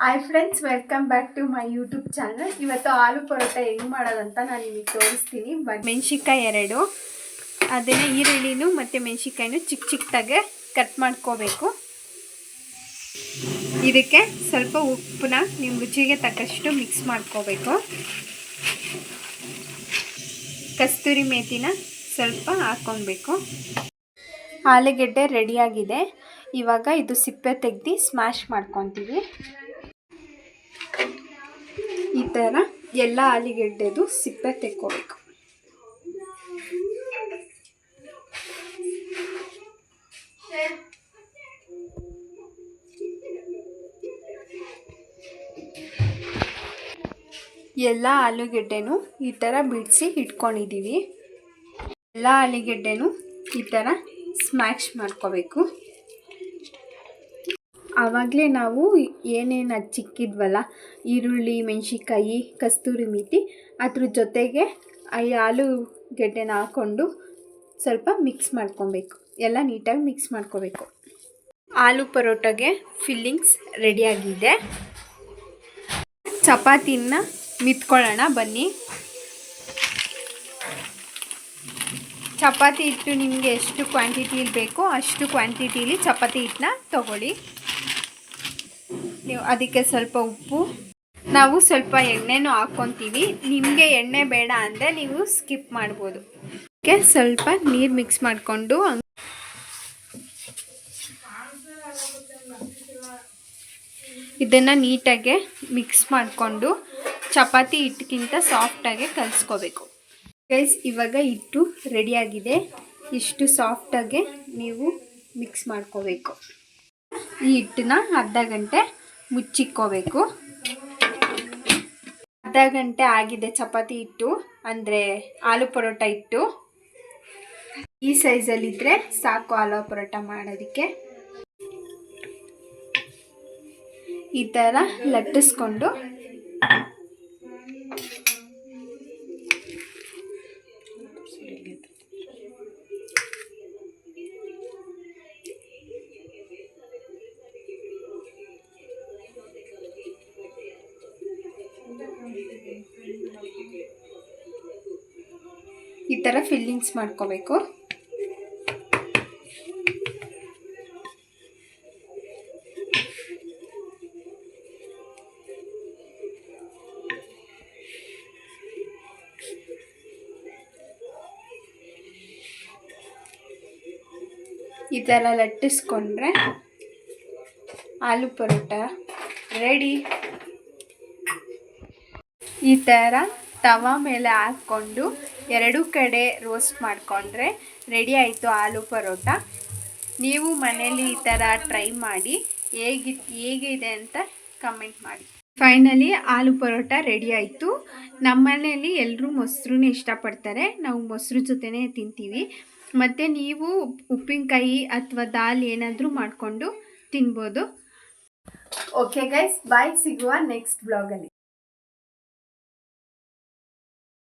Hi friends, welcome back to my YouTube channel. ಇವತ್ತು ಆಲೂ ಪರೋಟ ಹೆಂಗೆ ಮಾಡೋದಂತ ನಾನು ನಿಮಗೆ ತೋರಿಸ್ತೀನಿ. ಮೆಣಸಿನ್ಕಾಯಿ 2, ಅದನ್ನು ಈರುಳ್ಳಿನೂ ಮತ್ತು ಮೆಣಸಿನ್ಕಾಯಿನೂ ಚಿಕ್ಕ ಚಿಕ್ಕದಾಗೆ ಕಟ್ ಮಾಡ್ಕೋಬೇಕು. ಇದಕ್ಕೆ ಸ್ವಲ್ಪ ಉಪ್ಪನ್ನ ನಿಮ್ಮ ರುಚಿಗೆ ತಕ್ಕಷ್ಟು ಮಿಕ್ಸ್ ಮಾಡ್ಕೋಬೇಕು. ಕಸ್ತೂರಿ ಮೇಥಿನ ಸ್ವಲ್ಪ ಹಾಕ್ಕೊಳ್ಬೇಕು. ಆಲೂಗೆಡ್ಡೆ ರೆಡಿಯಾಗಿದೆ. ಇವಾಗ ಇದು ಸಿಪ್ಪೆ ತೆಗೆದು ಸ್ಮ್ಯಾಶ್ ಮಾಡ್ಕೊತೀವಿ. ಈ ಥರ ಎಲ್ಲ ಆಲೂಗೆಡ್ಡೆದು ಸಿಪ್ಪೆ ತೆಕ್ಕೋಬೇಕು. ಎಲ್ಲ ಆಲೂಗೆಡ್ಡೆನೂ ಈ ಥರ ಬಿಡಿಸಿ ಇಟ್ಕೊಂಡಿದ್ದೀವಿ. ಎಲ್ಲ ಆಲೂಗೆಡ್ಡೆನೂ ಈ ಥರ ಸ್ಮ್ಯಾಶ್ ಮಾಡ್ಕೋಬೇಕು. ಆವಾಗಲೇ ನಾವು ಏನೇನು ಹಚ್ಚಿಕ್ಕಿದ್ವಲ್ಲ, ಈರುಳ್ಳಿ, ಮೆಣಸಿನ್ಕಾಯಿ, ಕಸ್ತೂರಿ ಮೇಥಿ, ಅದ್ರ ಜೊತೆಗೆ ಈ ಆಲೂಗೆಡ್ಡೆನ ಹಾಕ್ಕೊಂಡು ಸ್ವಲ್ಪ ಮಿಕ್ಸ್ ಮಾಡ್ಕೊಬೇಕು. ಎಲ್ಲ ನೀಟಾಗಿ ಮಿಕ್ಸ್ ಮಾಡ್ಕೋಬೇಕು. ಆಲೂ ಪರೋಟಗೆ ಫಿಲ್ಲಿಂಗ್ಸ್ ರೆಡಿಯಾಗಿದೆ. ಚಪಾತಿನ ಮಿತ್ಕೊಳ್ಳೋಣ ಬನ್ನಿ. ಚಪಾತಿ ಹಿಟ್ಟು ನಿಮಗೆ ಎಷ್ಟು ಕ್ವಾಂಟಿಟಿಲಿ ಬೇಕೋ ಅಷ್ಟು ಕ್ವಾಂಟಿಟಿಲಿ ಚಪಾತಿ ಹಿಟ್ಟನ್ನ ತಗೊಳ್ಳಿ. ನೀವು ಅದಕ್ಕೆ ಸ್ವಲ್ಪ ಉಪ್ಪು, ನಾವು ಸ್ವಲ್ಪ ಎಣ್ಣೆನೂ ಹಾಕ್ಕೊತೀವಿ. ನಿಮಗೆ ಎಣ್ಣೆ ಬೇಡ ಅಂದರೆ ನೀವು ಸ್ಕಿಪ್ ಮಾಡ್ಬೋದು. ಅದಕ್ಕೆ ಸ್ವಲ್ಪ ನೀರು ಮಿಕ್ಸ್ ಮಾಡಿಕೊಂಡು ಇದನ್ನು ನೀಟಾಗಿ ಮಿಕ್ಸ್ ಮಾಡಿಕೊಂಡು ಚಪಾತಿ ಹಿಟ್ಟಿಗಿಂತ ಸಾಫ್ಟಾಗಿ ಕಲಿಸ್ಕೋಬೇಕು. ಗೈಸ್, ಇವಾಗ ಹಿಟ್ಟು ರೆಡಿಯಾಗಿದೆ. ಇಷ್ಟು ಸಾಫ್ಟಾಗಿ ನೀವು ಮಿಕ್ಸ್ ಮಾಡ್ಕೋಬೇಕು. ಈ ಹಿಟ್ಟನ್ನ ಅರ್ಧ ಗಂಟೆ ಮುಚ್ಚಿಕ್ಕೋಬೇಕು. ಅರ್ಧ ಗಂಟೆ ಆಗಿದೆ ಚಪಾತಿ ಹಿಟ್ಟು, ಅಂದರೆ ಆಲೂ ಪರೋಟ ಹಿಟ್ಟು. ಈ ಸೈಜಲ್ಲಿದ್ದರೆ ಸಾಕು ಆಲೂ ಪರೋಟ ಮಾಡೋದಕ್ಕೆ. ಈ ಥರ ಲಟ್ಟಿಸ್ಕೊಂಡು ಈ ಥರ ಫಿಲ್ಲಿಂಗ್ಸ್ ಮಾಡ್ಕೋಬೇಕು. ಈ ಥರ ಲಟ್ಟಿಸ್ಕೊಂಡ್ರೆ ಆಲೂ ಪರೋಟ ರೆಡಿ. ಈ ಥರ ತವಾ ಮೇಲೆ ಹಾಕ್ಕೊಂಡು ಎರಡೂ ಕಡೆ ರೋಸ್ಟ್ ಮಾಡಿಕೊಂಡ್ರೆ ರೆಡಿ ಆಯಿತು ಆಲೂ ಪರೋಟ. ನೀವು ಮನೇಲಿ ಈ ಥರ ಟ್ರೈ ಮಾಡಿ ಹೇಗಿದೆ ಅಂತ ಕಮೆಂಟ್ ಮಾಡಿ. ಫೈನಲಿ ಆಲೂ ಪರೋಟ ರೆಡಿ ಆಯಿತು. ನಮ್ಮ ಮನೇಲಿ ಎಲ್ಲರೂ ಮೊಸರನ್ನ ಇಷ್ಟಪಡ್ತಾರೆ. ನಾವು ಮೊಸರು ಜೊತೆನೇ ತಿಂತೀವಿ. ಮತ್ತು ನೀವು ಉಪ್ಪಿನಕಾಯಿ ಅಥವಾ ದಾಲ್ ಏನಾದರೂ ಮಾಡಿಕೊಂಡು ತಿನ್ಬೋದು. ಓಕೆ ಗೈಸ್, ಬಾಯ್. ಸಿಗುವ ನೆಕ್ಸ್ಟ್ ಬ್ಲಾಗಲ್ಲಿ.